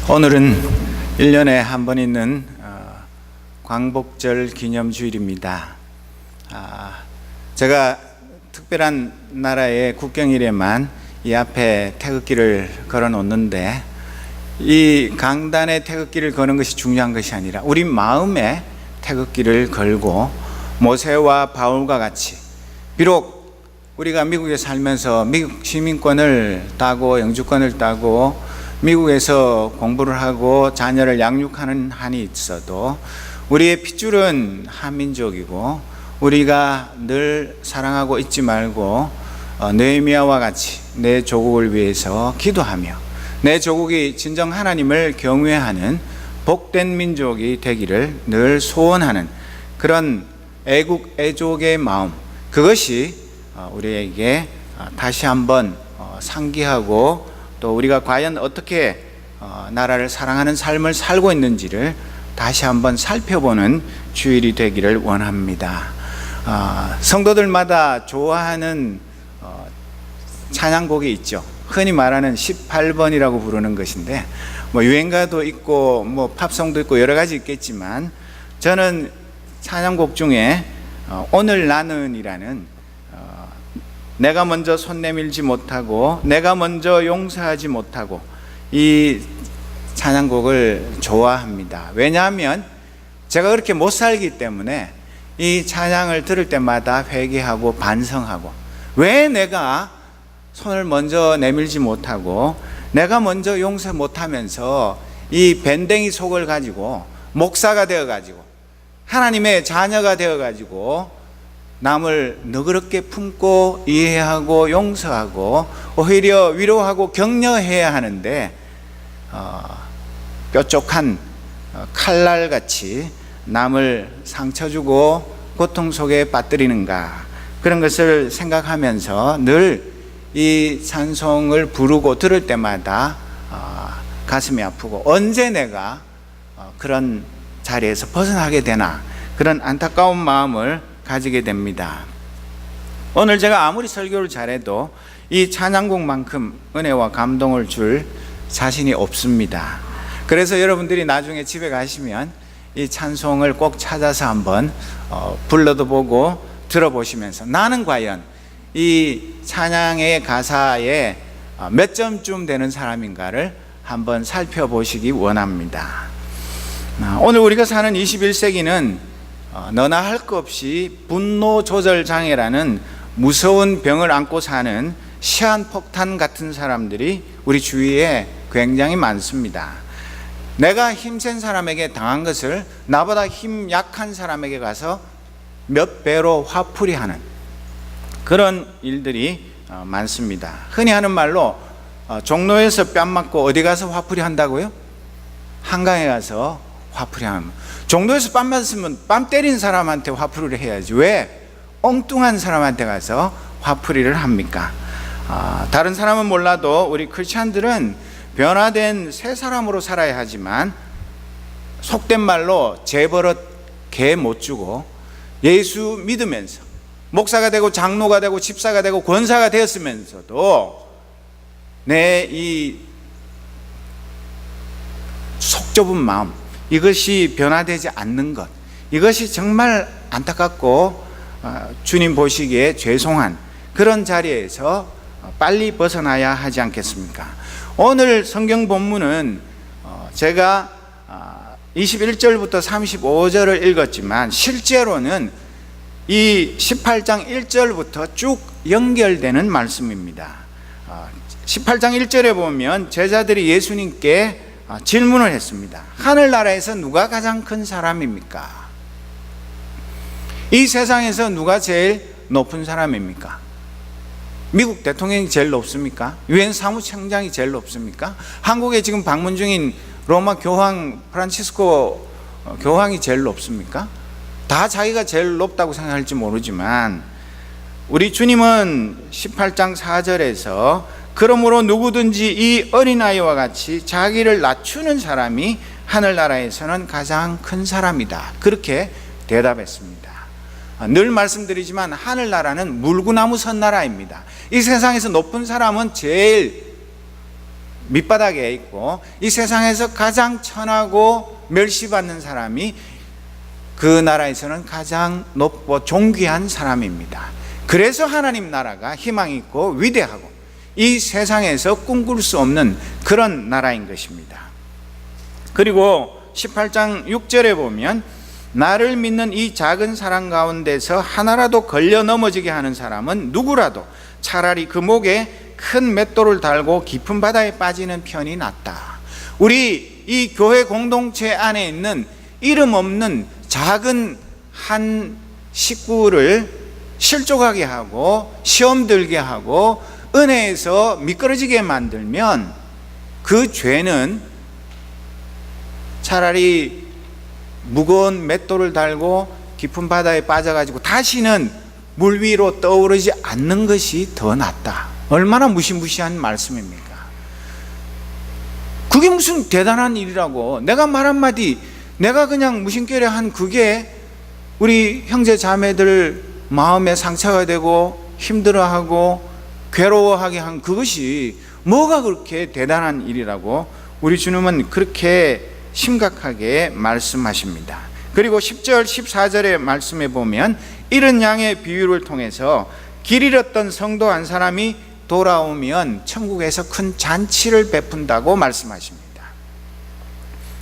오늘은 1년에 한 번 있는 광복절 기념주일입니다. 제가 특별한 나라의 국경일에만 이 앞에 태극기를 걸어 놓는데, 이 강단에 태극기를 거는 것이 중요한 것이 아니라 우리 마음에 태극기를 걸고, 모세와 바울과 같이 비록 우리가 미국에 살면서 미국 시민권을 따고 영주권을 따고 미국에서 공부를 하고 자녀를 양육하는 한이 있어도 우리의 핏줄은 한민족이고, 우리가 늘 사랑하고 잊지 말고 느헤미야와 같이 내 조국을 위해서 기도하며 내 조국이 진정 하나님을 경외하는 복된 민족이 되기를 늘 소원하는 그런 애국 애족의 마음, 그것이 우리에게 다시 한번 상기하고, 또 우리가 과연 어떻게 나라를 사랑하는 삶을 살고 있는지를 다시 한번 살펴보는 주일이 되기를 원합니다. 성도들마다 좋아하는 찬양곡이 있죠. 흔히 말하는 18번이라고 부르는 것인데, 유행가도 있고 팝송도 있고 여러 가지 있겠지만, 저는 찬양곡 중에 오늘 나는 이라는, 내가 먼저 손 내밀지 못하고 내가 먼저 용서하지 못하고, 이 찬양곡을 좋아합니다. 왜냐하면 제가 그렇게 못 살기 때문에 이 찬양을 들을 때마다 회개하고 반성하고, 왜 내가 손을 먼저 내밀지 못하고 내가 먼저 용서 못하면서 이 밴댕이 속을 가지고 목사가 되어가지고 하나님의 자녀가 되어가지고 남을 너그럽게 품고 이해하고 용서하고 오히려 위로하고 격려해야 하는데, 뾰족한 칼날같이 남을 상처 주고 고통 속에 빠뜨리는가, 그런 것을 생각하면서 늘 이 찬송을 부르고 들을 때마다 가슴이 아프고, 언제 내가 그런 자리에서 벗어나게 되나, 그런 안타까운 마음을 가지게 됩니다. 오늘 제가 아무리 설교를 잘해도 이 찬양곡만큼 은혜와 감동을 줄 자신이 없습니다. 그래서 여러분들이 나중에 집에 가시면 이 찬송을 꼭 찾아서 한번 불러도 보고 들어보시면서 나는 과연 이 찬양의 가사에 몇 점쯤 되는 사람인가를 한번 살펴보시기 원합니다. 오늘 우리가 사는 21세기는 너나 할 것 없이 분노 조절 장애라는 무서운 병을 안고 사는 시한폭탄 같은 사람들이 우리 주위에 굉장히 많습니다. 내가 힘센 사람에게 당한 것을 나보다 힘 약한 사람에게 가서 몇 배로 화풀이 하는 그런 일들이 많습니다. 흔히 하는 말로 종로에서 뺨 맞고 어디 가서 화풀이 한다고요? 한강에 가서 화풀이 하는. 종로에서 뺨 맞으면 뺨 때린 사람한테 화풀이를 해야지, 왜 엉뚱한 사람한테 가서 화풀이를 합니까? 다른 사람은 몰라도 우리 크리스찬들은 변화된 새 사람으로 살아야 하지만, 속된 말로 재벌은 개 못 주고 예수 믿으면서 목사가 되고 장로가 되고 집사가 되고 권사가 되었으면서도 내 이 속 좁은 마음, 이것이 변화되지 않는 것, 이것이 정말 안타깝고 주님 보시기에 죄송한 그런 자리에서 빨리 벗어나야 하지 않겠습니까? 오늘 성경 본문은 제가 21절부터 35절을 읽었지만, 실제로는 이 18장 1절부터 쭉 연결되는 말씀입니다. 18장 1절에 보면 제자들이 예수님께 질문을 했습니다. 하늘나라에서 누가 가장 큰 사람입니까? 이 세상에서 누가 제일 높은 사람입니까? 미국 대통령이 제일 높습니까? 유엔 사무총장이 제일 높습니까? 한국에 지금 방문 중인 로마 교황 프란치스코 교황이 제일 높습니까? 다 자기가 제일 높다고 생각할지 모르지만, 우리 주님은 18장 4절에서 그러므로 누구든지 이 어린아이와 같이 자기를 낮추는 사람이 하늘나라에서는 가장 큰 사람이다, 그렇게 대답했습니다. 늘 말씀드리지만 하늘나라는 물구나무 선 나라입니다. 이 세상에서 높은 사람은 제일 밑바닥에 있고 이 세상에서 가장 천하고 멸시받는 사람이 그 나라에서는 가장 높고 존귀한 사람입니다. 그래서 하나님 나라가 희망 있고 위대하고 이 세상에서 꿈꿀 수 없는 그런 나라인 것입니다. 그리고 18장 6절에 보면 나를 믿는 이 작은 사람 가운데서 하나라도 걸려 넘어지게 하는 사람은 누구라도 차라리 그 목에 큰 맷돌을 달고 깊은 바다에 빠지는 편이 낫다. 우리 이 교회 공동체 안에 있는 이름 없는 작은 한 식구를 실족하게 하고 시험 들게 하고 은혜에서 미끄러지게 만들면 그 죄는 차라리 무거운 맷돌을 달고 깊은 바다에 빠져가지고 다시는 물 위로 떠오르지 않는 것이 더 낫다. 얼마나 무시무시한 말씀입니까? 그게 무슨 대단한 일이라고. 내가 말 한마디, 내가 그냥 무심결에 한 그게 우리 형제 자매들 마음에 상처가 되고 힘들어하고 괴로워하게 한 그것이 뭐가 그렇게 대단한 일이라고 우리 주님은 그렇게 심각하게 말씀하십니다. 그리고 10절 14절의 말씀에 보면 이런 양의 비유를 통해서 길 잃었던 성도 한 사람이 돌아오면 천국에서 큰 잔치를 베푼다고 말씀하십니다.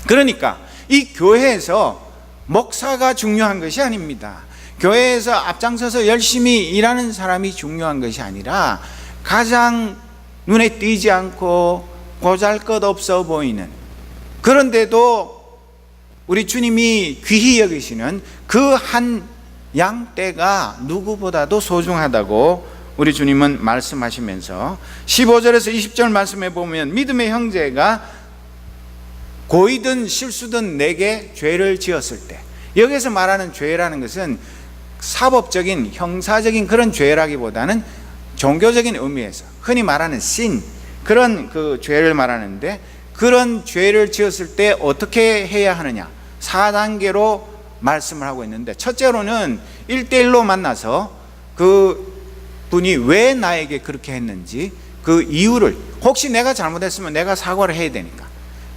그러니까 이 교회에서 목사가 중요한 것이 아닙니다. 교회에서 앞장서서 열심히 일하는 사람이 중요한 것이 아니라 가장 눈에 띄지 않고 보잘것없어 보이는, 그런데도 우리 주님이 귀히 여기시는 그 한 양떼가 누구보다도 소중하다고 우리 주님은 말씀하시면서 15절에서 20절 말씀에 보면 믿음의 형제가 고이든 실수든 내게 죄를 지었을 때, 여기서 말하는 죄라는 것은 사법적인 형사적인 그런 죄라기보다는 종교적인 의미에서 흔히 말하는 신, 그런 그 죄를 말하는데, 그런 죄를 지었을 때 어떻게 해야 하느냐 4단계로 말씀을 하고 있는데, 첫째로는 1대1로 만나서 그 분이 왜 나에게 그렇게 했는지 그 이유를, 혹시 내가 잘못했으면 내가 사과를 해야 되니까,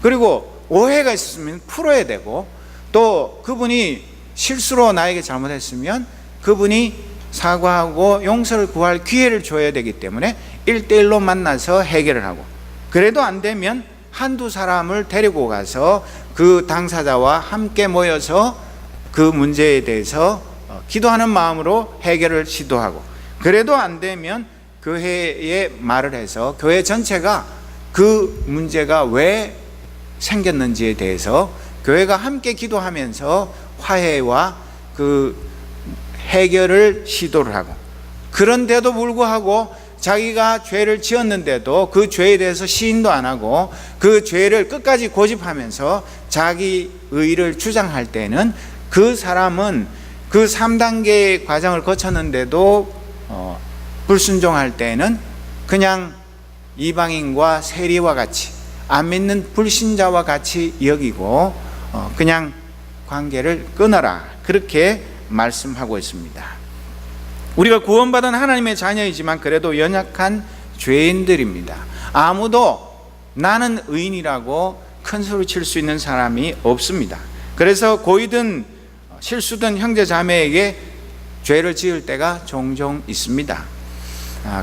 그리고 오해가 있었으면 풀어야 되고, 또 그분이 실수로 나에게 잘못했으면 그분이 사과하고 용서를 구할 기회를 줘야 되기 때문에 1대1로 만나서 해결을 하고, 그래도 안 되면 한두 사람을 데리고 가서 그 당사자와 함께 모여서 그 문제에 대해서 기도하는 마음으로 해결을 시도하고, 그래도 안 되면 교회에 말을 해서 교회 전체가 그 문제가 왜 생겼는지에 대해서 교회가 함께 기도하면서 화해와 그 해결을 시도를 하고, 그런데도 불구하고 자기가 죄를 지었는데도 그 죄에 대해서 시인도 안 하고 그 죄를 끝까지 고집하면서 자기 의를 주장할 때는 그 사람은 그 3단계의 과정을 거쳤는데도 불순종할 때는 그냥 이방인과 세리와 같이, 안 믿는 불신자와 같이 여기고 그냥 관계를 끊어라, 그렇게 말씀하고 있습니다. 우리가 구원받은 하나님의 자녀이지만 그래도 연약한 죄인들입니다. 아무도 나는 의인이라고 큰 소리 칠 수 있는 사람이 없습니다. 그래서 고이든 실수든 형제 자매에게 죄를 지을 때가 종종 있습니다.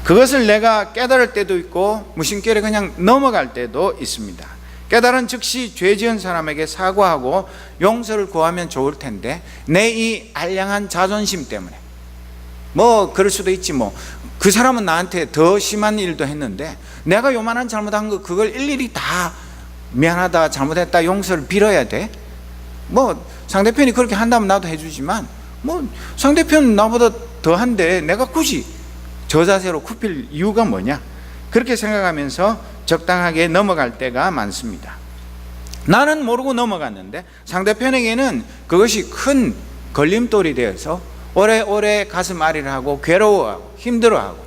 그것을 내가 깨달을 때도 있고 무심결에 그냥 넘어갈 때도 있습니다. 깨달은 즉시 죄 지은 사람에게 사과하고 용서를 구하면 좋을 텐데, 내 이 알량한 자존심 때문에 뭐 그럴 수도 있지, 뭐 그 사람은 나한테 더 심한 일도 했는데 내가 요만한 잘못한 거 그걸 일일이 다 미안하다 잘못했다 용서를 빌어야 돼? 뭐 상대편이 그렇게 한다면 나도 해주지만 뭐 상대편 나보다 더한데 내가 굳이 저 자세로 굽힐 이유가 뭐냐, 그렇게 생각하면서 적당하게 넘어갈 때가 많습니다. 나는 모르고 넘어갔는데 상대편에게는 그것이 큰 걸림돌이 되어서 오래오래 가슴 아리를 하고 괴로워하고 힘들어하고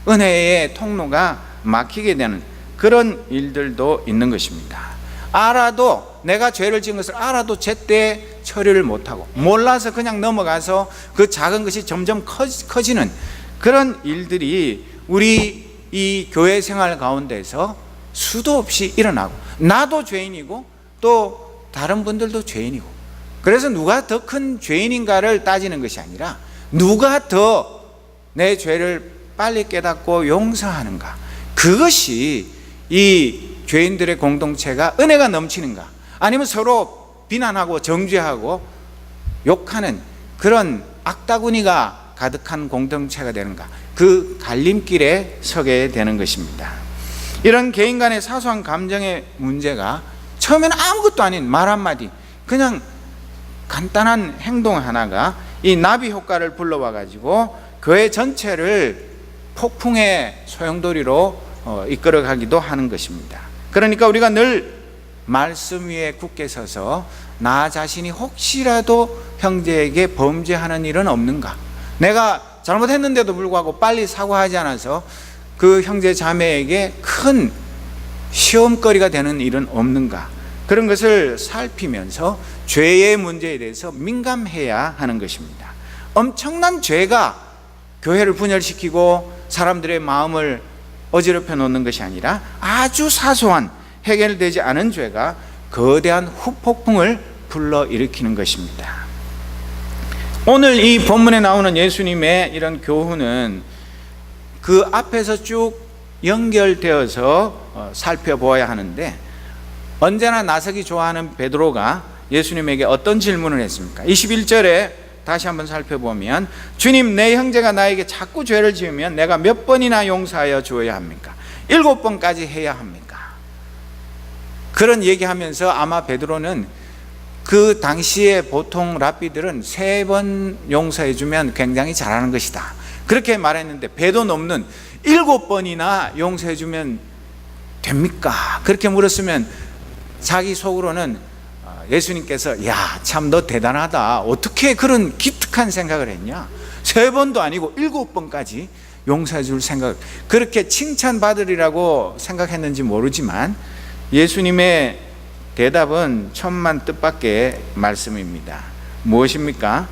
은혜의 통로가 막히게 되는 그런 일들도 있는 것입니다. 알아도, 내가 죄를 지은 것을 알아도 제때 처리를 못하고 몰라서 그냥 넘어가서 그 작은 것이 점점 커지는 그런 일들이 우리 이 교회 생활 가운데서 수도 없이 일어나고, 나도 죄인이고 또 다른 분들도 죄인이고, 그래서 누가 더 큰 죄인인가를 따지는 것이 아니라 누가 더 내 죄를 빨리 깨닫고 용서하는가, 그것이 이 죄인들의 공동체가 은혜가 넘치는가, 아니면 서로 비난하고 정죄하고 욕하는 그런 악다구니가 가득한 공동체가 되는가, 그 갈림길에 서게 되는 것입니다. 이런 개인 간의 사소한 감정의 문제가 처음에는 아무것도 아닌 말 한마디, 그냥 간단한 행동 하나가 이 나비 효과를 불러와 가지고 교회 전체를 폭풍의 소용돌이로 이끌어가기도 하는 것입니다. 그러니까 우리가 늘 말씀 위에 굳게 서서 나 자신이 혹시라도 형제에게 범죄하는 일은 없는가, 내가 잘못했는데도 불구하고 빨리 사과하지 않아서 그 형제 자매에게 큰 시험거리가 되는 일은 없는가, 그런 것을 살피면서 죄의 문제에 대해서 민감해야 하는 것입니다. 엄청난 죄가 교회를 분열시키고 사람들의 마음을 어지럽혀 놓는 것이 아니라 아주 사소한 해결되지 않은 죄가 거대한 후폭풍을 불러일으키는 것입니다. 오늘 이 본문에 나오는 예수님의 이런 교훈은 그 앞에서 쭉 연결되어서 살펴보아야 하는데, 언제나 나서기 좋아하는 베드로가 예수님에게 어떤 질문을 했습니까? 21절에 다시 한번 살펴보면, 주님, 내 형제가 나에게 자꾸 죄를 지으면 내가 몇 번이나 용서하여 주어야 합니까? 7번까지 해야 합니까? 그런 얘기하면서 아마 베드로는 그 당시에 보통 랍비들은 3번 용서해 주면 굉장히 잘하는 것이다, 그렇게 말했는데, 배도 넘는 7번이나 용서해 주면 됩니까? 그렇게 물었으면 자기 속으로는 예수님께서 야, 참 너 대단하다, 어떻게 그런 기특한 생각을 했냐, 3번도 아니고 7번까지 용서해 줄 생각, 그렇게 칭찬받으리라고 생각했는지 모르지만 예수님의 대답은 천만 뜻밖의 말씀입니다. 무엇입니까?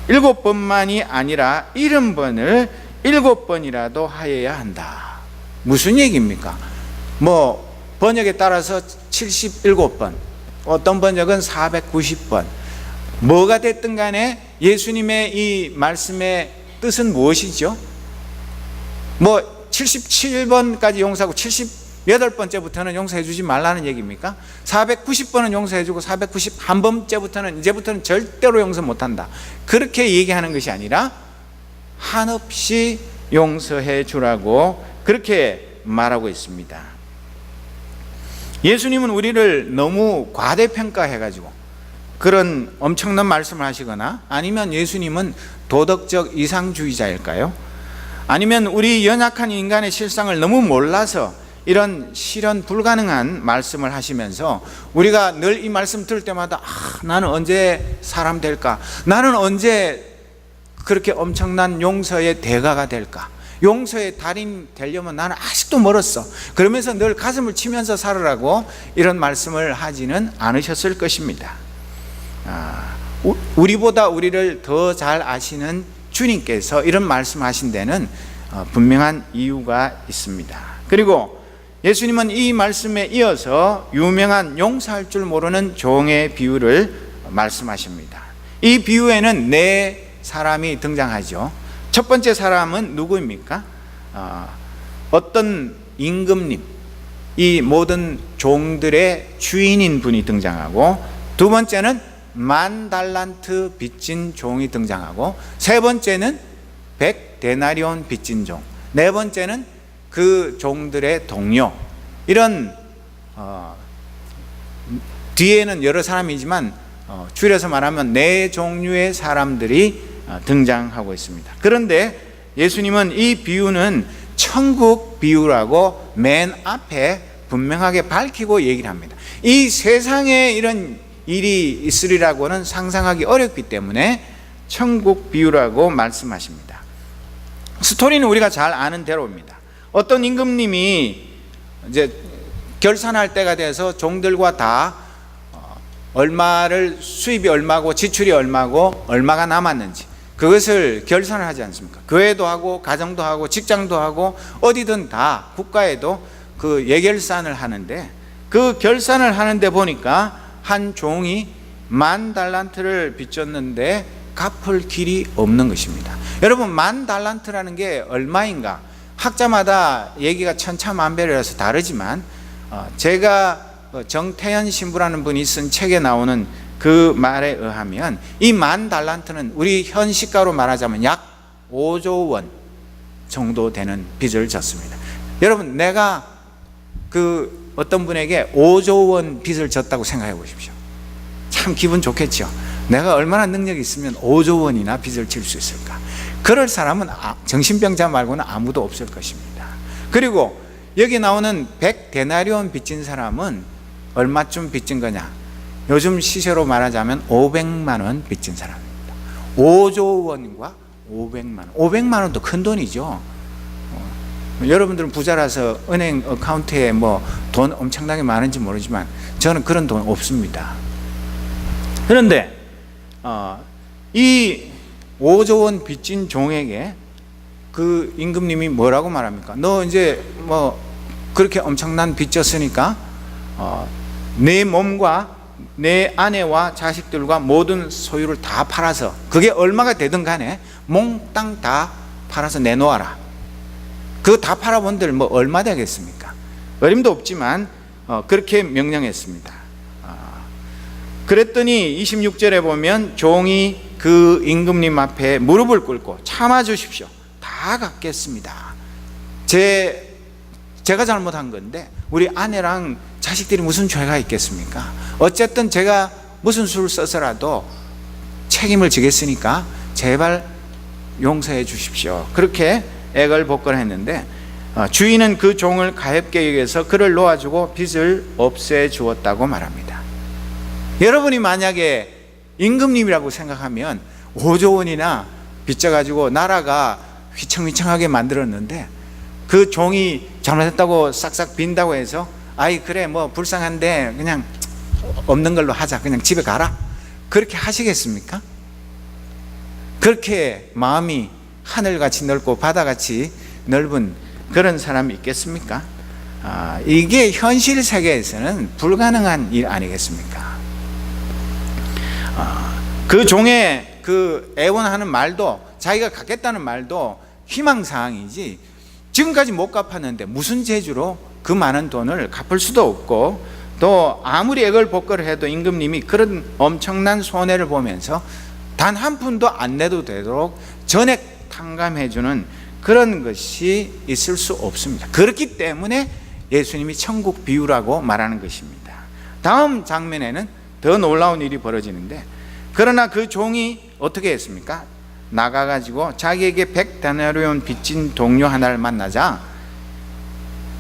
7번만이 아니라 70번을 7번이라도 하여야 한다. 무슨 얘기입니까? 뭐 번역에 따라서 77번, 어떤 번역은 490번, 뭐가 됐든 간에 예수님의 이 말씀의 뜻은 무엇이죠? 뭐 77번까지 용서하고 78번째부터는 용서해 주지 말라는 얘기입니까? 490번은 용서해 주고 491번째부터는 이제부터는 절대로 용서 못한다, 그렇게 얘기하는 것이 아니라 한없이 용서해 주라고 그렇게 말하고 있습니다. 예수님은 우리를 너무 과대평가해가지고 그런 엄청난 말씀을 하시거나, 아니면 예수님은 도덕적 이상주의자일까요? 아니면 우리 연약한 인간의 실상을 너무 몰라서 이런 실현 불가능한 말씀을 하시면서 우리가 늘 이 말씀 들을 때마다 나는 언제 사람 될까, 나는 언제 그렇게 엄청난 용서의 대가가 될까, 용서의 달인 되려면 나는 아직도 멀었어, 그러면서 늘 가슴을 치면서 살으라고 이런 말씀을 하지는 않으셨을 것입니다. 우리보다 우리를 더 잘 아시는 주님께서 이런 말씀하신 데는 분명한 이유가 있습니다. 그리고 예수님은 이 말씀에 이어서 유명한 용서할 줄 모르는 종의 비유를 말씀하십니다. 이 비유에는 4사람이 등장하죠. 첫 번째 사람은 누구입니까? 어떤 임금님, 이 모든 종들의 주인인 분이 등장하고, 두 번째는 10,000달란트 빚진 종이 등장하고, 세 번째는 100데나리온 빚진 종, 네 번째는 그 종들의 동료. 이런 뒤에는 여러 사람이지만 줄여서 말하면 4종류의 사람들이 등장하고 있습니다. 그런데 예수님은 이 비유는 천국 비유라고 맨 앞에 분명하게 밝히고 얘기를 합니다. 이 세상에 이런 일이 있으리라고는 상상하기 어렵기 때문에 천국 비유라고 말씀하십니다. 스토리는 우리가 잘 아는 대로입니다. 어떤 임금님이 이제 결산할 때가 돼서 종들과 다 얼마를, 수입이 얼마고 지출이 얼마고 얼마가 남았는지 그것을 결산을 하지 않습니까? 교회도 하고 가정도 하고 직장도 하고 어디든 다, 국가에도 그 예결산을 하는데, 그 결산을 하는데 보니까 한 종이 10,000달란트를 빚졌는데 갚을 길이 없는 것입니다. 여러분, 10,000달란트라는 게 얼마인가? 학자마다 얘기가 천차만별이라서 다르지만 제가 정태현 신부라는 분이 쓴 책에 나오는 그 말에 의하면 이 10,000달란트는 우리 현 시가로 말하자면 약 5조 원 정도 되는 빚을 졌습니다. 여러분, 내가 그 어떤 분에게 5조 원 빚을 졌다고 생각해 보십시오. 참 기분 좋겠죠. 내가 얼마나 능력이 있으면 5조 원이나 빚을 질 수 있을까? 그럴 사람은 정신병자 말고는 아무도 없을 것입니다. 그리고 여기 나오는 100데나리온 빚진 사람은 얼마쯤 빚진 거냐? 요즘 시세로 말하자면 500만 원 빚진 사람입니다. 5조 원과 500만 원. 500만 원도 큰 돈이죠. 여러분들은 부자라서 은행 어카운트에 뭐 돈 엄청나게 많은지 모르지만 저는 그런 돈 없습니다. 그런데 이 5조 원 빚진 종에게 그 임금님이 뭐라고 말합니까? 너 이제 뭐 그렇게 엄청난 빚 졌으니까 내 몸과 내 아내와 자식들과 모든 소유를 다 팔아서, 그게 얼마가 되든 간에 몽땅 다 팔아서 내놓아라. 그거 다 팔아본들 뭐 얼마 되겠습니까? 어림도 없지만 그렇게 명령했습니다. 그랬더니 26절에 보면 종이 그 임금님 앞에 무릎을 꿇고 참아 주십시오. 다 갚겠습니다. 제가 잘못한 건데 우리 아내랑 자식들이 무슨 죄가 있겠습니까? 어쨌든 제가 무슨 수를 써서라도 책임을 지겠으니까 제발 용서해 주십시오. 그렇게 애걸복걸했는데 주인은 그 종을 가엾게 여겨서 그를 놓아주고 빚을 없애 주었다고 말합니다. 여러분이 만약에 임금님이라고 생각하면 5조 원이나 빚져가지고 나라가 휘청휘청하게 만들었는데 그 종이 잘못했다고 싹싹 빈다고 해서 아이 그래 뭐 불쌍한데 그냥 없는 걸로 하자, 그냥 집에 가라, 그렇게 하시겠습니까? 그렇게 마음이 하늘같이 넓고 바다같이 넓은 그런 사람이 있겠습니까? 이게 현실 세계에서는 불가능한 일 아니겠습니까? 그 종의 그 애원하는 말도, 자기가 갚겠다는 말도 희망사항이지 지금까지 못 갚았는데 무슨 재주로 그 많은 돈을 갚을 수도 없고, 또 아무리 애걸복걸을 해도 임금님이 그런 엄청난 손해를 보면서 단 한 푼도 안 내도 되도록 전액 탕감해주는 그런 것이 있을 수 없습니다. 그렇기 때문에 예수님이 천국 비유라고 말하는 것입니다. 다음 장면에는 더 놀라운 일이 벌어지는데, 그러나 그 종이 어떻게 했습니까? 나가가지고 자기에게 100데나리온 빚진 동료 하나를 만나자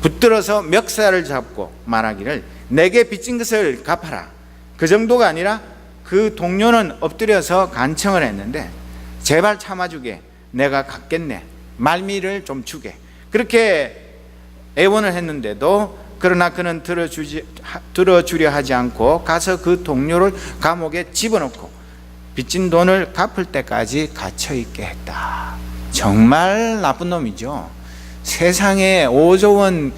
붙들어서 멱살을 잡고 말하기를 내게 빚진 것을 갚아라. 그 정도가 아니라 그 동료는 엎드려서 간청을 했는데 제발 참아주게, 내가 갚겠네, 말미를 좀 주게, 그렇게 애원을 했는데도 그러나 그는 들어주려 하지 않고 가서 그 동료를 감옥에 집어넣고 빚진 돈을 갚을 때까지 갇혀있게 했다. 정말 나쁜 놈이죠. 세상에 5조 원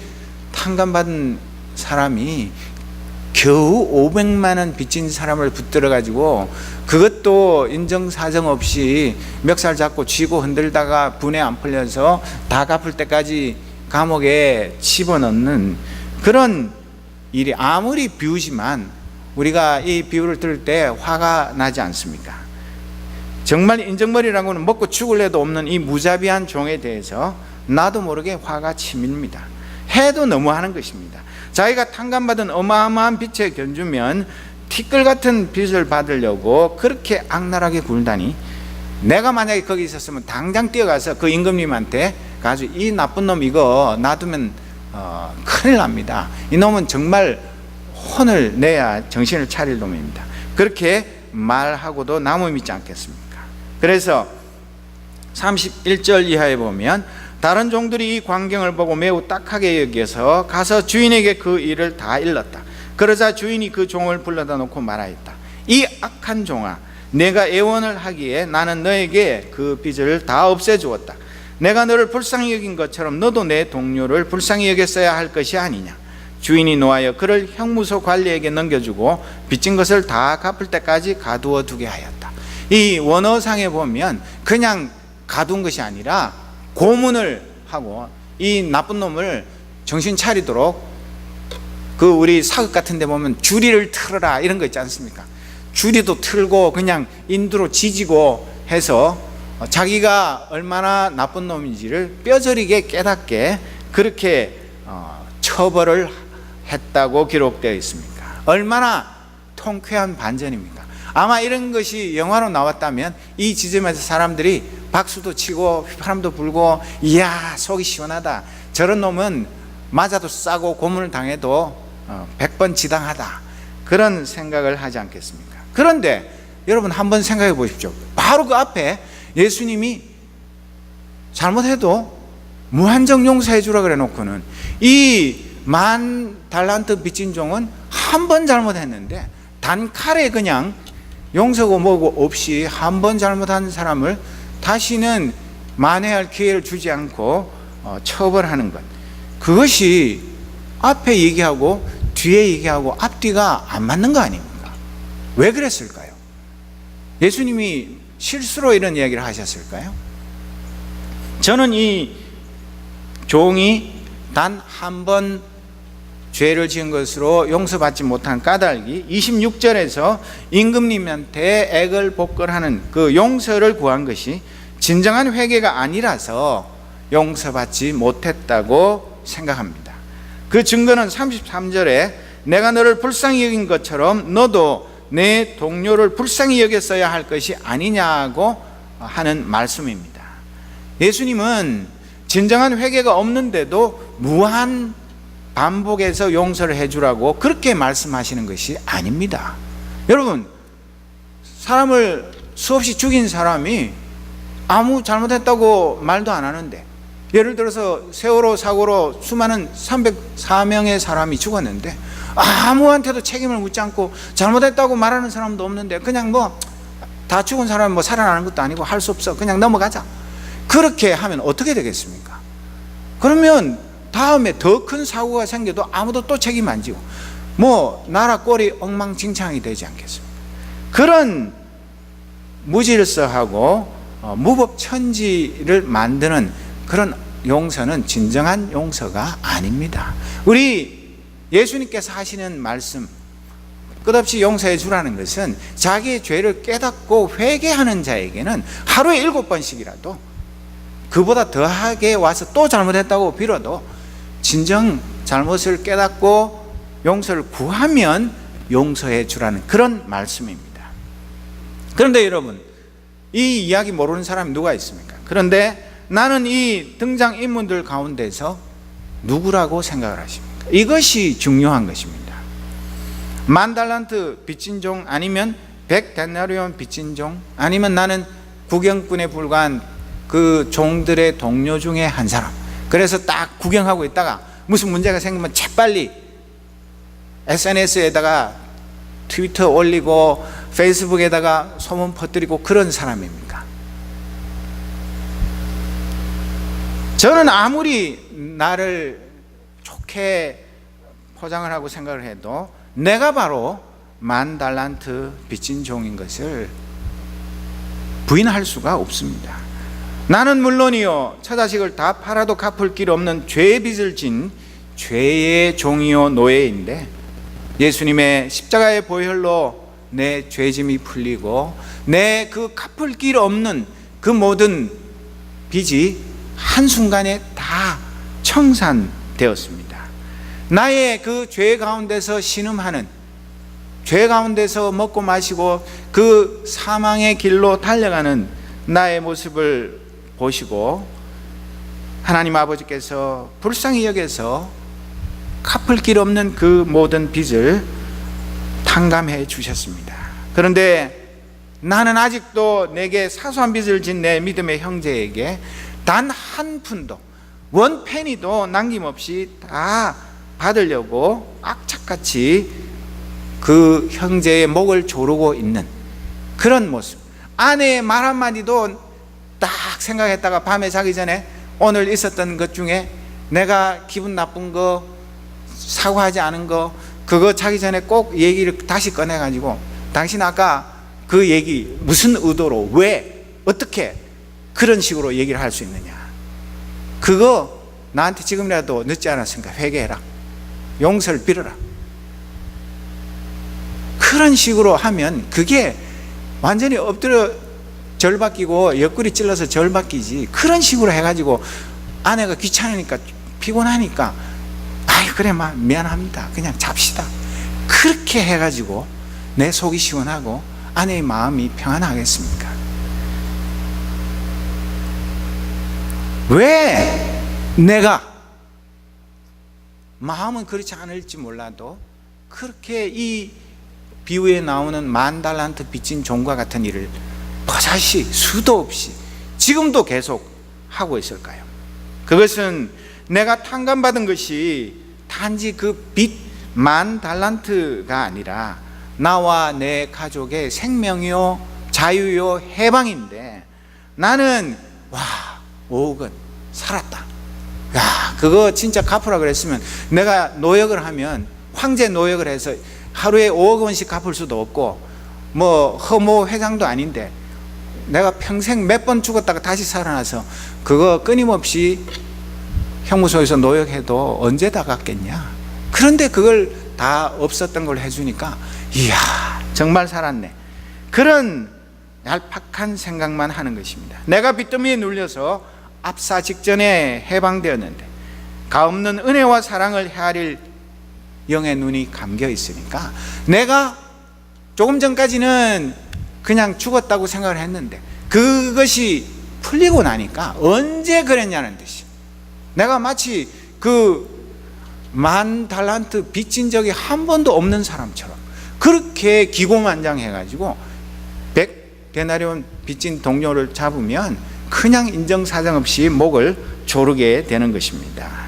탕감받은 사람이 겨우 500만 원 빚진 사람을 붙들어 가지고 그것도 인정사정 없이 멱살 잡고 쥐고 흔들다가 분에 안 풀려서 다 갚을 때까지 감옥에 집어넣는 그런 일이, 아무리 비유지만 우리가 이 비유를 들을 때 화가 나지 않습니까? 정말 인정머리라고는 먹고 죽을래도 없는 이 무자비한 종에 대해서 나도 모르게 화가 치밀립니다. 해도 너무하는 것입니다. 자기가 탕감받은 어마어마한 빚에 견주면 티끌 같은 빚을 받으려고 그렇게 악랄하게 굴다니, 내가 만약에 거기 있었으면 당장 뛰어가서 그 임금님한테 가지고 이 나쁜 놈 이거 놔두면 큰일 납니다. 이 놈은 정말 혼을 내야 정신을 차릴 놈입니다. 그렇게 말하고도 남을 믿지 않겠습니까? 그래서 31절 이하에 보면 다른 종들이 이 광경을 보고 매우 딱하게 여겨서 가서 주인에게 그 일을 다 일렀다. 그러자 주인이 그 종을 불러다 놓고 말하였다. 이 악한 종아, 내가 애원을 하기에 나는 너에게 그 빚을 다 없애주었다. 내가 너를 불쌍히 여긴 것처럼 너도 내 동료를 불쌍히 여겼어야 할 것이 아니냐. 주인이 노하여 그를 형무소 관리에게 넘겨주고 빚진 것을 다 갚을 때까지 가두어 두게 하였다. 이 원어상에 보면 그냥 가둔 것이 아니라 고문을 하고 이 나쁜 놈을 정신 차리도록, 그 우리 사극 같은 데 보면 주리를 틀어라 이런 거 있지 않습니까? 주리도 틀고 그냥 인두로 지지고 해서 자기가 얼마나 나쁜 놈인지를 뼈저리게 깨닫게 그렇게 처벌을 했다고 기록되어 있습니다. 얼마나 통쾌한 반전입니까? 아마 이런 것이 영화로 나왔다면 이 지점에서 사람들이 박수도 치고 휘파람도 불고, 이야 속이 시원하다, 저런 놈은 맞아도 싸고 고문을 당해도 100번 지당하다, 그런 생각을 하지 않겠습니까? 그런데 여러분 한번 생각해 보십시오. 바로 그 앞에 예수님이 잘못해도 무한정 용서해 주라 그래 놓고는 이 10,000달란트 빚진 종은 한 번 잘못했는데 단칼에 그냥 용서고 뭐고 없이 한 번 잘못한 사람을 다시는 만회할 기회를 주지 않고 처벌하는 것, 그것이 앞에 얘기하고 뒤에 얘기하고 앞뒤가 안 맞는 거 아닙니까? 왜 그랬을까요? 예수님이 실수로 이런 이야기를 하셨을까요? 저는 이 종이 단 한 번 죄를 지은 것으로 용서받지 못한 까닭이 26절에서 임금님한테 액을 복걸하는 그 용서를 구한 것이 진정한 회개가 아니라서 용서받지 못했다고 생각합니다. 그 증거는 33절에 내가 너를 불쌍히 여긴 것처럼 너도 내 동료를 불쌍히 여겼어야 할 것이 아니냐고 하는 말씀입니다. 예수님은 진정한 회개가 없는데도 무한 반복해서 용서를 해주라고 그렇게 말씀하시는 것이 아닙니다. 여러분, 사람을 수없이 죽인 사람이 아무 잘못했다고 말도 안 하는데, 예를 들어서 세월호 사고로 수많은 304명의 사람이 죽었는데 아무한테도 책임을 묻지 않고 잘못했다고 말하는 사람도 없는데, 그냥 뭐 다 죽은 사람이 뭐 살아나는 것도 아니고 할 수 없어, 그냥 넘어가자, 그렇게 하면 어떻게 되겠습니까? 그러면 다음에 더 큰 사고가 생겨도 아무도 또 책임 안 지고 뭐 나라 꼴이 엉망진창이 되지 않겠습니까? 그런 무질서하고 무법천지를 만드는 그런 용서는 진정한 용서가 아닙니다. 우리 예수님께서 하시는 말씀, 끝없이 용서해 주라는 것은 자기의 죄를 깨닫고 회개하는 자에게는 하루에 7번씩이라도 그보다 더하게 와서 또 잘못했다고 빌어도 진정 잘못을 깨닫고 용서를 구하면 용서해 주라는 그런 말씀입니다. 그런데 여러분, 이 이야기 모르는 사람이 누가 있습니까? 그런데 나는 이 등장인물들 가운데서 누구라고 생각을 하십니까? 이것이 중요한 것입니다. 10,000달란트 빚진 종, 아니면 100데나리온 빚진 종, 아니면 나는 구경꾼에 불과한 그 종들의 동료 중에 한 사람. 그래서 딱 구경하고 있다가 무슨 문제가 생기면 재빨리 SNS에다가 트위터 올리고 페이스북에다가 소문 퍼뜨리고 그런 사람입니까? 저는 아무리 나를 좋게 포장을 하고 생각을 해도 내가 바로 10,000달란트 빚진 종인 것을 부인할 수가 없습니다. 나는 물론이요 처자식을 다 팔아도 갚을 길 없는 죄의 빚을 진 죄의 종이요 노예인데, 예수님의 십자가의 보혈로 내 죄짐이 풀리고 내 그 갚을 길 없는 그 모든 빚이 한순간에 다 청산되었습니다. 나의 그 죄 가운데서 신음하는, 죄 가운데서 먹고 마시고 그 사망의 길로 달려가는 나의 모습을 보시고 하나님 아버지께서 불쌍히 여겨서 갚을 길 없는 그 모든 빚을 탕감해 주셨습니다. 그런데 나는 아직도 내게 사소한 빚을 진 내 믿음의 형제에게 단 한 푼도, 원 페니도 남김없이 다 받으려고 악착같이 그 형제의 목을 조르고 있는 그런 모습, 아내의 말 한마디도 딱 딱 생각했다가 밤에 자기 전에 오늘 있었던 것 중에 내가 기분 나쁜 거, 사과하지 않은 거, 그거 자기 전에 꼭 얘기를 다시 꺼내가지고 당신 아까 그 얘기 무슨 의도로, 왜, 어떻게 그런 식으로 얘기를 할 수 있느냐, 그거 나한테 지금이라도 늦지 않았으니까 회개해라, 용서를 빌어라. 그런 식으로 하면 그게 완전히 엎드려 절 바뀌고 옆구리 찔러서 절 바뀌지, 그런 식으로 해가지고 아내가 귀찮으니까 피곤하니까 아이 그래 미안합니다 그냥 잡시다, 그렇게 해가지고 내 속이 시원하고 아내의 마음이 평안하겠습니까? 왜 내가 마음은 그렇지 않을지 몰라도 그렇게 이 비유에 나오는 10,000달란트 빚진 종과 같은 일을 버젓이 수도 없이 지금도 계속 하고 있을까요? 그것은 내가 탕감받은 것이 단지 그 빚 10,000달란트가 아니라 나와 내 가족의 생명이요 자유요 해방인데, 나는 5억 원 살았다, 그거 진짜 갚으라 그랬으면 내가 노역을 하면, 황제 노역을 해서 하루에 5억 원씩 갚을 수도 없고 뭐 허모 회장도 아닌데 내가 평생 몇 번 죽었다가 다시 살아나서 그거 끊임없이 형무소에서 노역해도 언제 다 갚겠냐. 그런데 그걸 다 없었던 걸 해주니까 이야 정말 살았네, 그런 얄팍한 생각만 하는 것입니다. 내가 빚더미에 눌려서 압사 직전에 해방되었는데 가없는 은혜와 사랑을 헤아릴 영의 눈이 감겨 있으니까 내가 조금 전까지는 그냥 죽었다고 생각을 했는데 그것이 풀리고 나니까 언제 그랬냐는 듯이 내가 마치 그 10,000달란트 빚진 적이 한 번도 없는 사람처럼 그렇게 기고만장해가지고 100데나리온 빚진 동료를 잡으면 그냥 인정사정 없이 목을 조르게 되는 것입니다.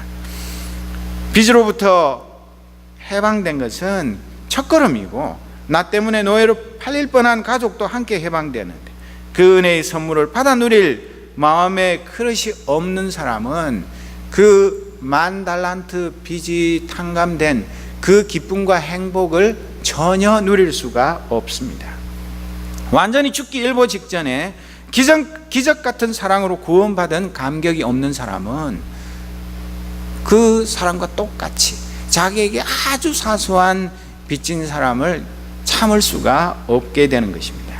빚으로부터 해방된 것은 첫걸음이고, 나 때문에 노예로 팔릴 뻔한 가족도 함께 해방되는데 그 은혜의 선물을 받아 누릴 마음의 그릇이 없는 사람은 그 10,000달란트 빚이 탕감된 그 기쁨과 행복을 전혀 누릴 수가 없습니다. 완전히 죽기 일보 직전에 기적 같은 사랑으로 구원받은 감격이 없는 사람은 그 사람과 똑같이 자기에게 아주 사소한 빚진 사람을 참을 수가 없게 되는 것입니다.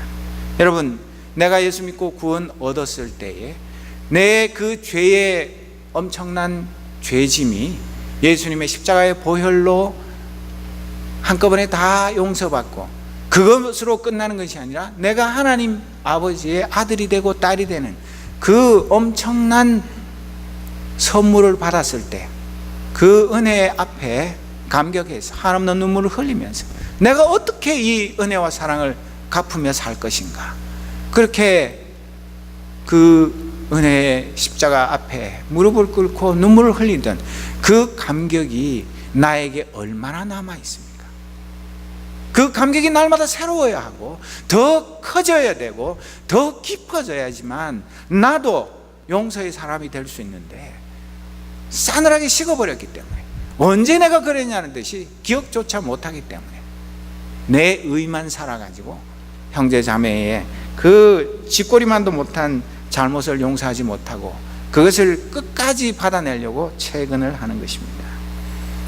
여러분, 내가 예수 믿고 구원 얻었을 때에 내 그 죄의 엄청난 죄짐이 예수님의 십자가의 보혈로 한꺼번에 다 용서받고 그것으로 끝나는 것이 아니라 내가 하나님 아버지의 아들이 되고 딸이 되는 그 엄청난 선물을 받았을 때 그 은혜 앞에 감격해서 한없는 눈물을 흘리면서 내가 어떻게 이 은혜와 사랑을 갚으며 살 것인가, 그렇게 그 은혜의 십자가 앞에 무릎을 꿇고 눈물을 흘리던 그 감격이 나에게 얼마나 남아 있습니까? 그 감격이 날마다 새로워야 하고 더 커져야 되고 더 깊어져야지만 나도 용서의 사람이 될 수 있는데 싸늘하게 식어버렸기 때문에, 언제 내가 그랬냐는 듯이 기억조차 못하기 때문에 내 의만 살아가지고 형제 자매의 그 쥐꼬리만도 못한 잘못을 용서하지 못하고 그것을 끝까지 받아내려고 채근을 하는 것입니다.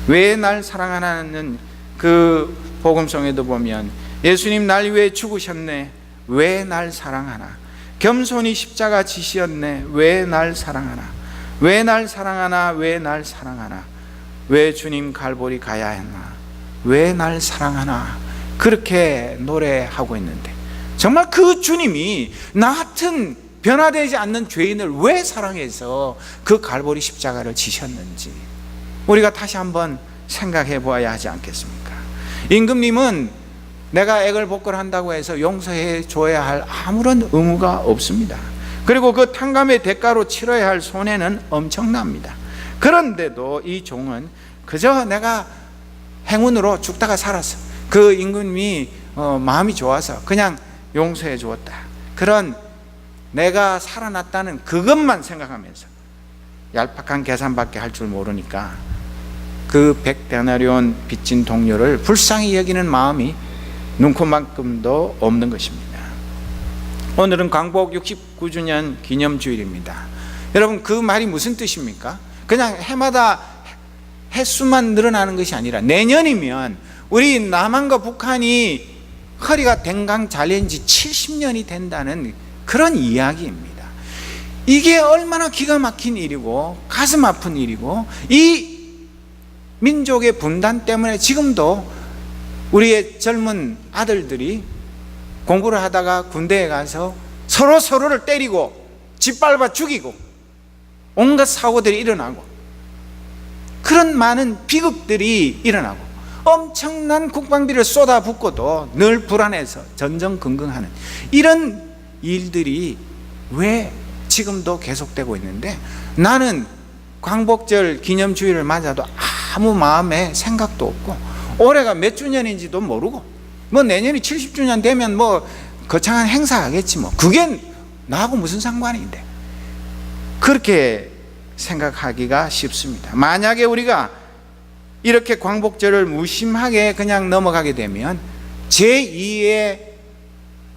왜 날 사랑하나는 그 복음성에도 보면 예수님 날 위해 죽으셨네, 왜 날 사랑하나, 겸손히 십자가 지시었네, 왜 날 사랑하나, 왜 날 사랑하나, 왜 날 사랑하나, 왜 주님 갈보리 가야 했나, 왜 날 사랑하나, 그렇게 노래하고 있는데 정말 그 주님이 나 같은 변화되지 않는 죄인을 왜 사랑해서 그 갈보리 십자가를 지셨는지 우리가 다시 한번 생각해 보아야 하지 않겠습니까? 임금님은 내가 액을 복걸한다고 해서 용서해 줘야 할 아무런 의무가 없습니다. 그리고 그 탕감의 대가로 치러야 할 손해는 엄청납니다. 그런데도 이 종은 그저 내가 행운으로 죽다가 살았어, 그 임금님이 마음이 좋아서 그냥 용서해 주었다, 그런 내가 살아났다는 그것만 생각하면서 얄팍한 계산밖에 할 줄 모르니까 그 100데나리온 빚진 동료를 불쌍히 여기는 마음이 눈코만큼도 없는 것입니다. 오늘은 광복 69주년 기념주일입니다. 여러분, 그 말이 무슨 뜻입니까? 그냥 해마다 횟수만 늘어나는 것이 아니라 내년이면 우리 남한과 북한이 허리가 댕강 잘린 지 70년이 된다는 그런 이야기입니다. 이게 얼마나 기가 막힌 일이고 가슴 아픈 일이고, 이 민족의 분단 때문에 지금도 우리의 젊은 아들들이 공부를 하다가 군대에 가서 서로를 때리고 짓밟아 죽이고 온갖 사고들이 일어나고, 그런 많은 비극들이 일어나고, 엄청난 국방비를 쏟아붓고도 늘 불안해서 전전긍긍하는 이런 일들이 왜 지금도 계속되고 있는데, 나는 광복절 기념주일을 맞아도 아무 마음에 생각도 없고, 올해가 몇 주년인지도 모르고, 뭐 내년이 70주년 되면 뭐 거창한 행사 하겠지, 뭐 그게 나하고 무슨 상관인데, 그렇게 생각하기가 쉽습니다. 만약에 우리가 이렇게 광복절을 무심하게 그냥 넘어가게 되면 제2의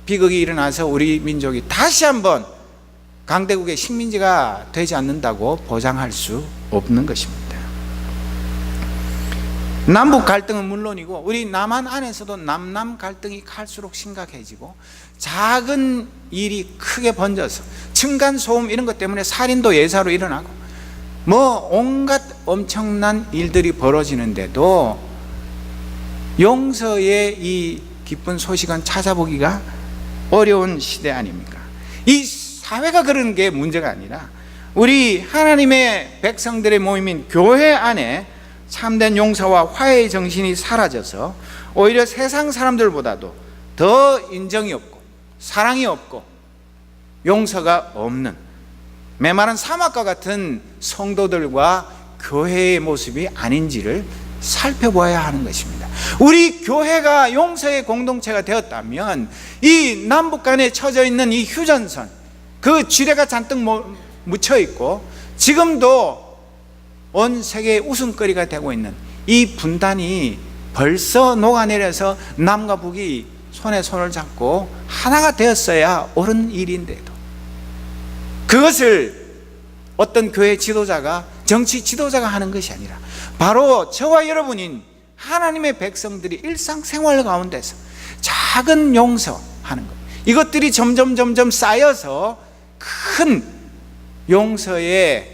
비극이 일어나서 우리 민족이 다시 한번 강대국의 식민지가 되지 않는다고 보장할 수 없는 것입니다. 남북 갈등은 물론이고 우리 남한 안에서도 남남 갈등이 갈수록 심각해지고, 작은 일이 크게 번져서 층간소음 이런 것 때문에 살인도 예사로 일어나고, 뭐 온갖 엄청난 일들이 벌어지는데도 용서의 이 기쁜 소식은 찾아보기가 어려운 시대 아닙니까? 이 사회가 그런 게 문제가 아니라 우리 하나님의 백성들의 모임인 교회 안에 참된 용서와 화해의 정신이 사라져서 오히려 세상 사람들보다도 더 인정이 없고 사랑이 없고 용서가 없는 메마른 사막과 같은 성도들과 교회의 모습이 아닌지를 살펴보아야 하는 것입니다. 우리 교회가 용서의 공동체가 되었다면 이 남북 간에 쳐져 있는 이 휴전선, 그 지뢰가 잔뜩 묻혀 있고 지금도 온 세계의 웃음거리가 되고 있는 이 분단이 벌써 녹아내려서 남과 북이 손에 손을 잡고 하나가 되었어야 옳은 일인데도, 그것을 어떤 교회 지도자가, 정치 지도자가 하는 것이 아니라 바로 저와 여러분인 하나님의 백성들이 일상생활 가운데서 작은 용서하는 것, 이것들이 점점 쌓여서 큰 용서의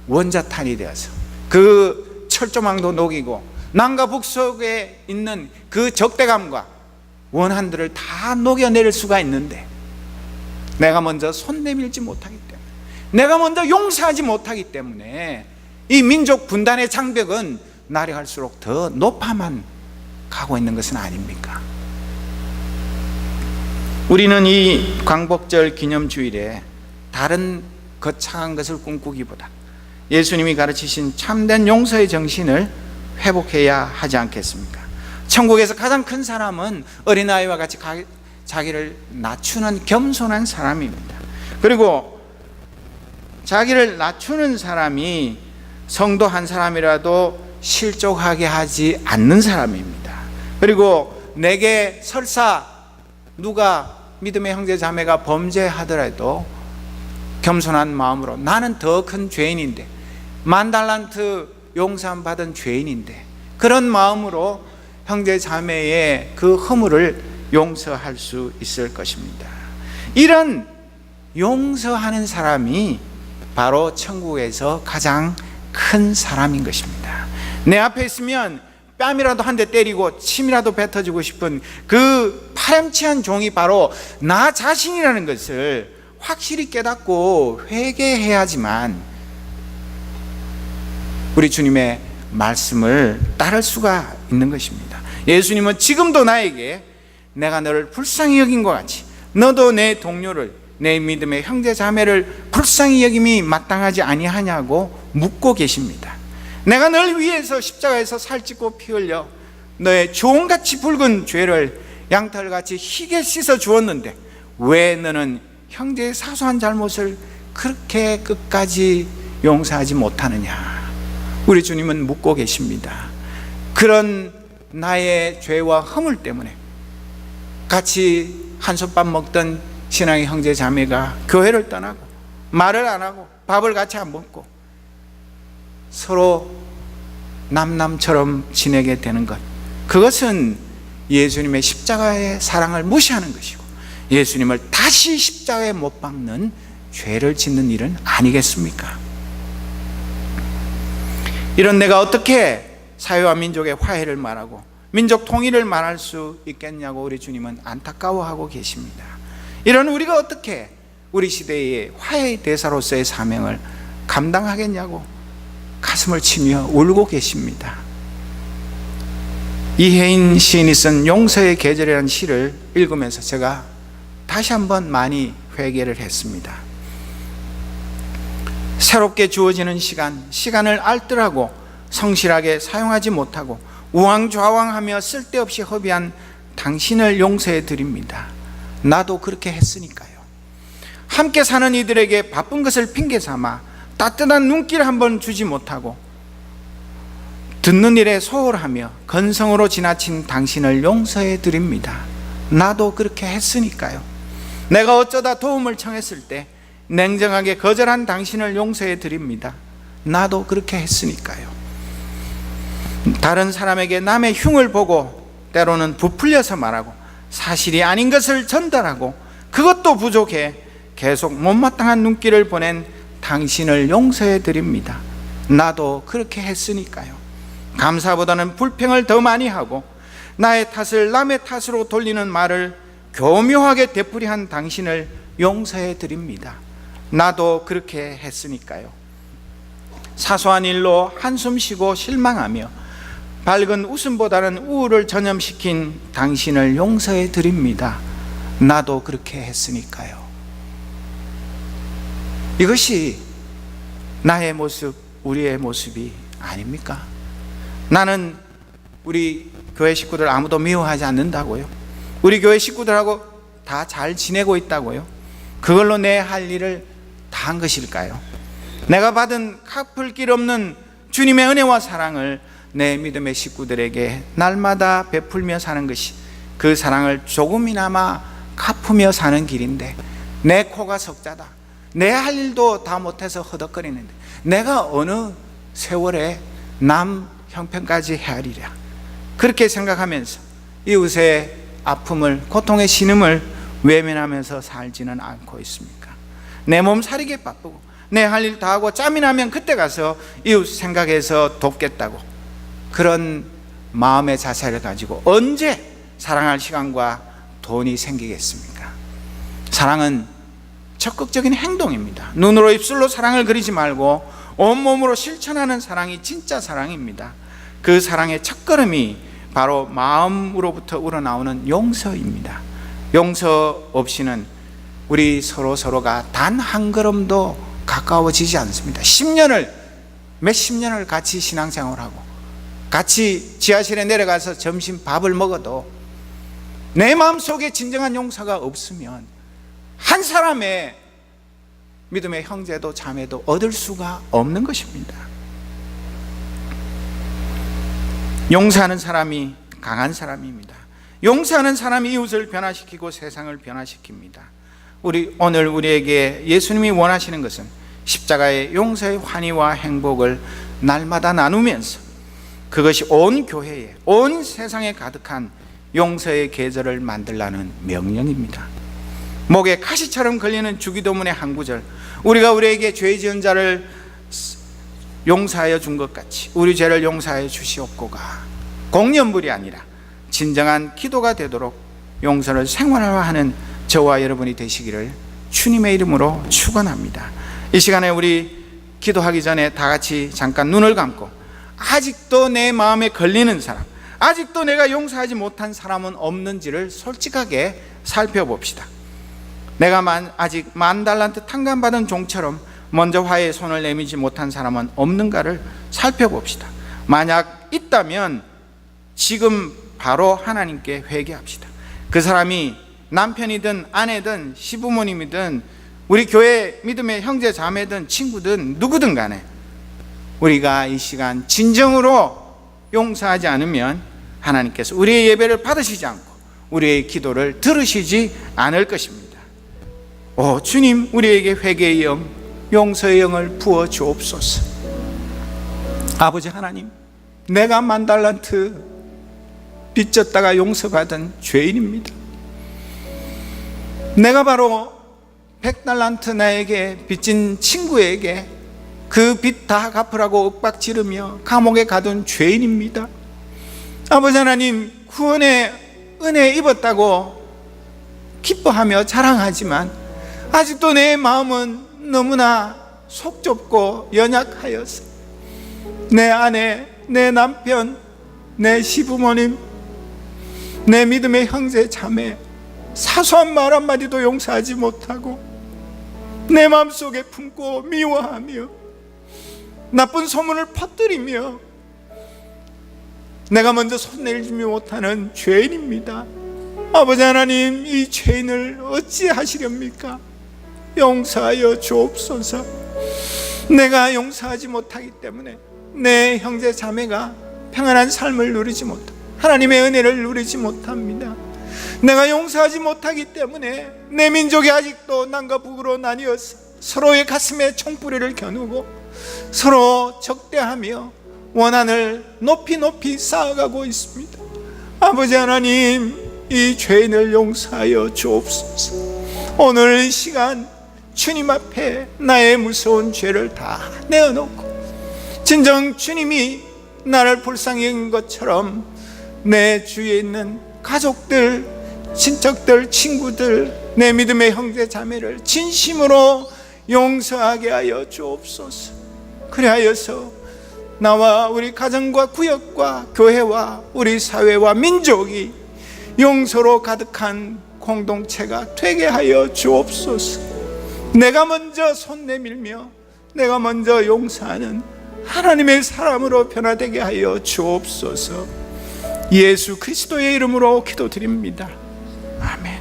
원자탄이 되어서 그 철조망도 녹이고 남과 북 속에 있는 그 적대감과 원한들을 다 녹여낼 수가 있는데, 내가 먼저 손 내밀지 못하기 때문에, 내가 먼저 용서하지 못하기 때문에 이 민족 분단의 장벽은 날이 갈수록 더 높아만 가고 있는 것은 아닙니까? 우리는 이 광복절 기념주일에 다른 거창한 것을 꿈꾸기보다 예수님이 가르치신 참된 용서의 정신을 회복해야 하지 않겠습니까? 천국에서 가장 큰 사람은 어린아이와 같이 자기를 낮추는 겸손한 사람입니다. 그리고 자기를 낮추는 사람이 성도 한 사람이라도 실족하게 하지 않는 사람입니다. 그리고 내게 설사 누가 믿음의 형제 자매가 범죄하더라도 겸손한 마음으로, 나는 더 큰 죄인인데, 10,000달란트 용서함 받은 죄인인데, 그런 마음으로 형제 자매의 그 허물을 용서할 수 있을 것입니다. 이런 용서하는 사람이 바로 천국에서 가장 큰 사람인 것입니다. 내 앞에 있으면 뺨이라도 한 대 때리고 침이라도 뱉어주고 싶은 그 파렴치한 종이 바로 나 자신이라는 것을 확실히 깨닫고 회개해야지만 우리 주님의 말씀을 따를 수가 있는 것입니다. 예수님은 지금도 나에게 내가 너를 불쌍히 여긴 것 같이 너도 내 동료를, 내 믿음의 형제 자매를 불쌍히 여김이 마땅하지 아니하냐고 묻고 계십니다. 내가 널 위해서 십자가에서 살찌고 피 흘려 너의 종같이 붉은 죄를 양털같이 희게 씻어 주었는데 왜 너는 형제의 사소한 잘못을 그렇게 끝까지 용서하지 못하느냐? 우리 주님은 묻고 계십니다. 그런 나의 죄와 허물 때문에 같이 한솥밥 먹던 신앙의 형제 자매가 교회를 떠나고 말을 안 하고 밥을 같이 안 먹고 서로 남남처럼 지내게 되는 것, 그것은 예수님의 십자가의 사랑을 무시하는 것이고 예수님을 다시 십자가에 못 박는 죄를 짓는 일은 아니겠습니까? 이런 내가 어떻게 사회와 민족의 화해를 말하고 민족 통일을 말할 수 있겠냐고 우리 주님은 안타까워하고 계십니다. 이런 우리가 어떻게 우리 시대의 화해의 대사로서의 사명을 감당하겠냐고 가슴을 치며 울고 계십니다. 이혜인 시인이 쓴 용서의 계절이라는 시를 읽으면서 제가 다시 한번 많이 회개를 했습니다. 새롭게 주어지는 시간을 알뜰하고 성실하게 사용하지 못하고 우왕좌왕하며 쓸데없이 허비한 당신을 용서해 드립니다. 나도 그렇게 했으니까요. 함께 사는 이들에게 바쁜 것을 핑계 삼아 따뜻한 눈길 한번 주지 못하고 듣는 일에 소홀하며 건성으로 지나친 당신을 용서해 드립니다. 나도 그렇게 했으니까요. 내가 어쩌다 도움을 청했을 때 냉정하게 거절한 당신을 용서해 드립니다. 나도 그렇게 했으니까요. 다른 사람에게 남의 흉을 보고 때로는 부풀려서 말하고 사실이 아닌 것을 전달하고 그것도 부족해 계속 못마땅한 눈길을 보낸 당신을 용서해 드립니다. 나도 그렇게 했으니까요. 감사보다는 불평을 더 많이 하고 나의 탓을 남의 탓으로 돌리는 말을 교묘하게 되풀이한 당신을 용서해 드립니다. 나도 그렇게 했으니까요. 사소한 일로 한숨 쉬고 실망하며 밝은 웃음보다는 우울을 전염시킨 당신을 용서해 드립니다. 나도 그렇게 했으니까요. 이것이 나의 모습, 우리의 모습이 아닙니까? 나는 우리 교회 식구들 아무도 미워하지 않는다고요? 우리 교회 식구들하고 다 잘 지내고 있다고요? 그걸로 내 할 일을 다 한 것일까요? 내가 받은 갚을 길 없는 주님의 은혜와 사랑을 내 믿음의 식구들에게 날마다 베풀며 사는 것이 그 사랑을 조금이나마 갚으며 사는 길인데, 내 코가 석자다, 내 할 일도 다 못해서 허덕거리는데 내가 어느 세월에 남 형편까지 헤아리랴, 그렇게 생각하면서 이웃의 아픔을, 고통의 신음을 외면하면서 살지는 않고 있습니까? 내 몸 사리게 바쁘고 내 할 일 다 하고 짬이 나면 그때 가서 이웃 생각해서 돕겠다고, 그런 마음의 자세를 가지고 언제 사랑할 시간과 돈이 생기겠습니까? 사랑은 적극적인 행동입니다. 눈으로 입술로 사랑을 그리지 말고 온몸으로 실천하는 사랑이 진짜 사랑입니다. 그 사랑의 첫걸음이 바로 마음으로부터 우러나오는 용서입니다. 용서 없이는 우리 서로가 단 한 걸음도 가까워지지 않습니다. 몇십 년을 같이 신앙생활하고 같이 지하실에 내려가서 점심 밥을 먹어도 내 마음속에 진정한 용서가 없으면 한 사람의 믿음의 형제도 자매도 얻을 수가 없는 것입니다. 용서하는 사람이 강한 사람입니다. 용서하는 사람이 이웃을 변화시키고 세상을 변화시킵니다. 오늘 우리에게 예수님이 원하시는 것은 십자가의 용서의 환희와 행복을 날마다 나누면서 그것이 온 교회에, 온 세상에 가득한 용서의 계절을 만들라는 명령입니다. 목에 가시처럼 걸리는 주기도문의 한 구절, 우리가 우리에게 죄 지은 자를 용서하여 준 것 같이 우리 죄를 용서하여 주시옵고가 공연불이 아니라 진정한 기도가 되도록 용서를 생활화하는 저와 여러분이 되시기를 주님의 이름으로 축원합니다. 이 시간에 우리 기도하기 전에 다 같이 잠깐 눈을 감고 아직도 내 마음에 걸리는 사람, 아직도 내가 용서하지 못한 사람은 없는지를 솔직하게 살펴봅시다. 내가 아직 10,000달란트 탕감받은 종처럼 먼저 화해의 손을 내밀지 못한 사람은 없는가를 살펴봅시다. 만약 있다면 지금 바로 하나님께 회개합시다. 그 사람이 남편이든 아내든 시부모님이든 우리 교회 믿음의 형제 자매든 친구든 누구든 간에 우리가 이 시간 진정으로 용서하지 않으면 하나님께서 우리의 예배를 받으시지 않고 우리의 기도를 들으시지 않을 것입니다. 오 주님, 우리에게 회개의 영, 용서의 영을 부어 주옵소서. 아버지 하나님, 내가 10,000달란트 빚졌다가 용서받은 죄인입니다. 내가 바로 100달란트 나에게 빚진 친구에게 그 빚 다 갚으라고 윽박지르며 감옥에 가둔 죄인입니다. 아버지 하나님, 구원의 은혜 입었다고 기뻐하며 자랑하지만 아직도 내 마음은 너무나 속 좁고 연약하여서 내 아내, 내 남편, 내 시부모님, 내 믿음의 형제 자매 사소한 말 한마디도 용서하지 못하고 내 마음속에 품고 미워하며 나쁜 소문을 퍼뜨리며 내가 먼저 손 내밀지 못하는 죄인입니다. 아버지 하나님, 이 죄인을 어찌하시렵니까? 용서하여 주옵소서. 내가 용서하지 못하기 때문에 내 형제 자매가 평안한 삶을 누리지 못하고 하나님의 은혜를 누리지 못합니다. 내가 용서하지 못하기 때문에 내 민족이 아직도 남과 북으로 나뉘어서 서로의 가슴에 총뿌리를 겨누고 서로 적대하며 원한을 높이 쌓아가고 있습니다. 아버지 하나님, 이 죄인을 용서하여 주옵소서. 오늘 이 시간 주님 앞에 나의 무서운 죄를 다 내어놓고 진정 주님이 나를 불쌍히 여긴 것처럼 내 주위에 있는 가족들, 친척들, 친구들, 내 믿음의 형제 자매를 진심으로 용서하게 하여 주옵소서. 그리하여서 나와 우리 가정과 구역과 교회와 우리 사회와 민족이 용서로 가득한 공동체가 되게 하여 주옵소서. 내가 먼저 손 내밀며 내가 먼저 용서하는 하나님의 사람으로 변화되게 하여 주옵소서. 예수 그리스도의 이름으로 기도드립니다. 아멘.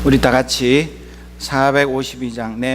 우리 다 같이 452장 내